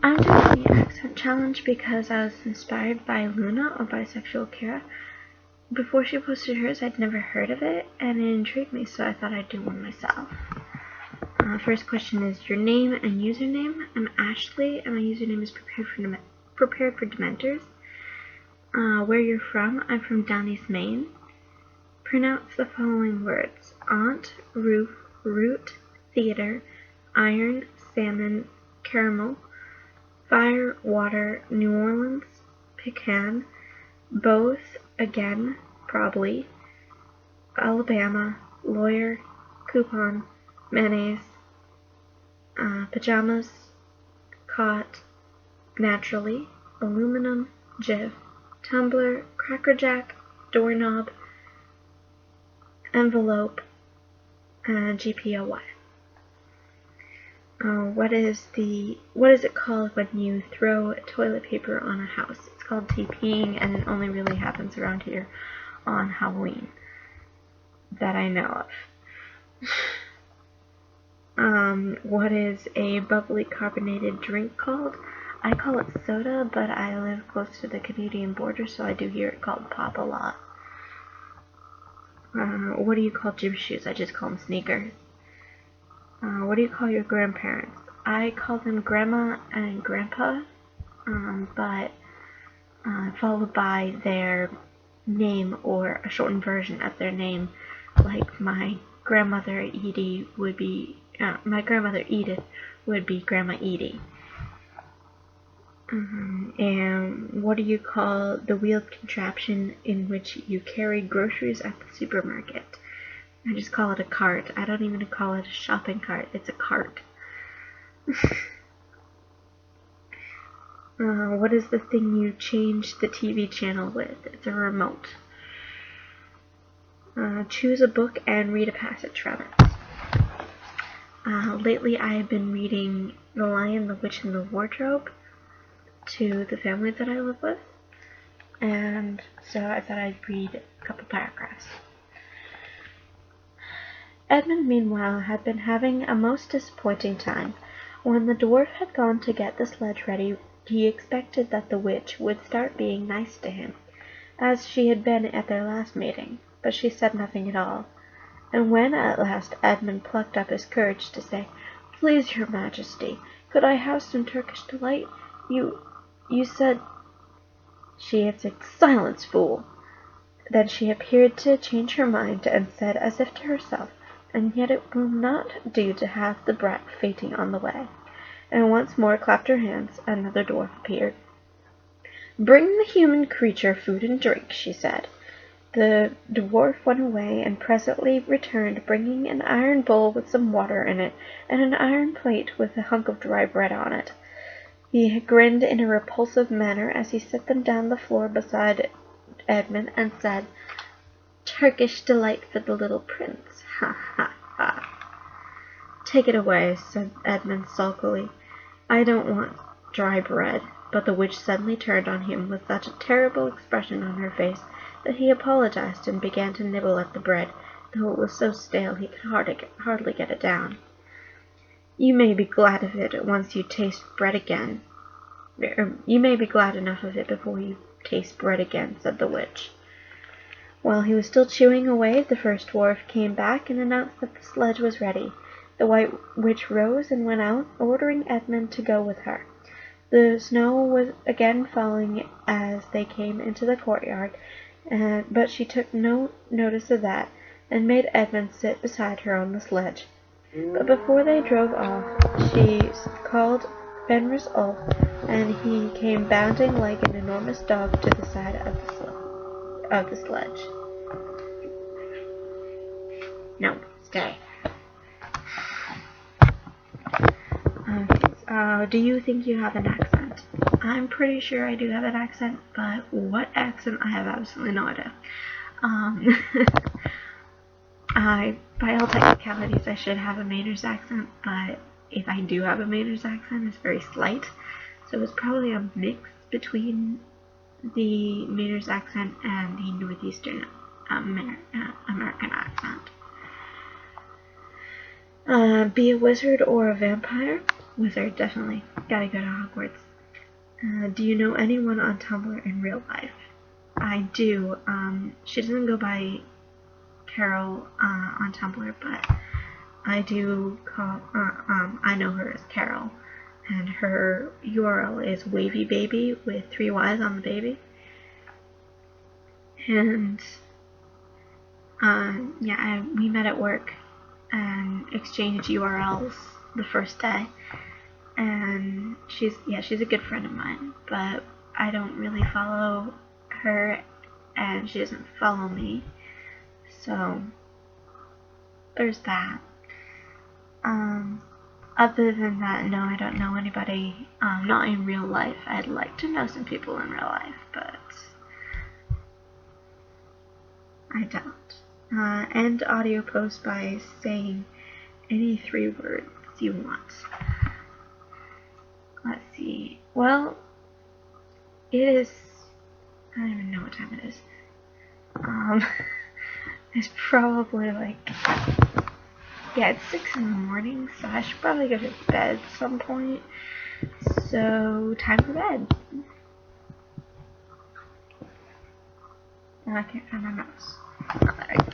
I'm doing the accent challenge because I was inspired by Luna, a bisexual Kira. Before she posted hers, I'd never heard of it, and it intrigued me, so I thought I'd do one myself. First question is your name and username. I'm Ashley, and my username is Prepared for Dementors. Where you're from? I'm from Down East, Maine. Pronounce the following words: aunt, roof, root, theater, iron, salmon, caramel, fire, water, New Orleans, pecan, both, again, probably, Alabama, lawyer, coupon, mayonnaise, pajamas, cot, naturally, aluminum, jiff, tumbler, crackerjack, doorknob, envelope, GPOY. What is it called when you throw toilet paper on a house? It's called TPing, and it only really happens around here on Halloween that I know of. What is a bubbly carbonated drink called? I call it soda, but I live close to the Canadian border, so I do hear it called pop a lot. What do you call gym shoes? I just call them sneakers. What do you call your grandparents? I call them grandma and grandpa, but followed by their name or a shortened version of their name. Like my grandmother Edie would be, my grandmother Edith would be Grandma Edie. And what do you call the wheeled contraption in which you carry groceries at the supermarket? I just call it a cart. I don't even call it a shopping cart. It's a cart. What is the thing you change the TV channel with? It's a remote. Choose a book and read a passage from it. Lately I have been reading The Lion, the Witch, and the Wardrobe to the family that I live with. And so I thought I'd read a couple paragraphs. Edmund, meanwhile, had been having a most disappointing time. When the dwarf had gone to get the sledge ready, he expected that the witch would start being nice to him, as she had been at their last meeting, but she said nothing at all. And when at last Edmund plucked up his courage to say, "Please, your majesty, could I have some Turkish delight? You said—" She had said, "Silence, fool!" Then she appeared to change her mind, and said, as if to herself, "And yet it will not do to have the brat fainting on the way," and once more clapped her hands. Another dwarf appeared. "Bring the human creature food and drink," she said. The dwarf went away, and presently returned, bringing an iron bowl with some water in it, and an iron plate with a hunk of dry bread on it. He grinned in a repulsive manner as he set them down the floor beside Edmund, and said, "Turkish delight for the little prince. Ha, ha, ha." "Take it away," said Edmund sulkily. "I don't want dry bread." But the witch suddenly turned on him with such a terrible expression on her face that he apologized and began to nibble at the bread, though it was so stale he could hardly get it down. "You may be glad of it once you taste bread again. You may be glad enough of it before you taste bread again," said the witch. While he was still chewing away, the first dwarf came back and announced that the sledge was ready. The white witch rose and went out, ordering Edmund to go with her. The snow was again falling as they came into the courtyard, but she took no notice of that, and made Edmund sit beside her on the sledge. But before they drove off, she called Fenris Ulf, and he came bounding like an enormous dog to the side of the sledge. "No, stay." Do you think you have an accent? I'm pretty sure I do have an accent, but what accent, I have absolutely no idea. By all technicalities, I should have a Maynard's accent, but if I do have a Maynard's accent, it's very slight, so it's probably a mix between the Maynard's accent and the Northeastern American accent. Be a wizard or a vampire? Wizard, definitely. Gotta go to Hogwarts. Do you know anyone on Tumblr in real life? I do. She doesn't go by Carol on Tumblr, but I do call. I know her as Carol, and her URL is Wavy Baby with 3 Y's on the baby. And yeah, we met at work and exchanged URLs the first day. And she's a good friend of mine, but I don't really follow her, and she doesn't follow me. So there's that. Other than that, no, I don't know anybody, not in real life. I'd like to know some people in real life, but I don't. End audio post by saying any 3 words you want. Let's see. Well, it is, I don't even know what time it is. It's probably like, yeah, it's 6 in the morning, so I should probably go to bed at some point. So, time for bed. I can't find my mouse. Oh, there we go.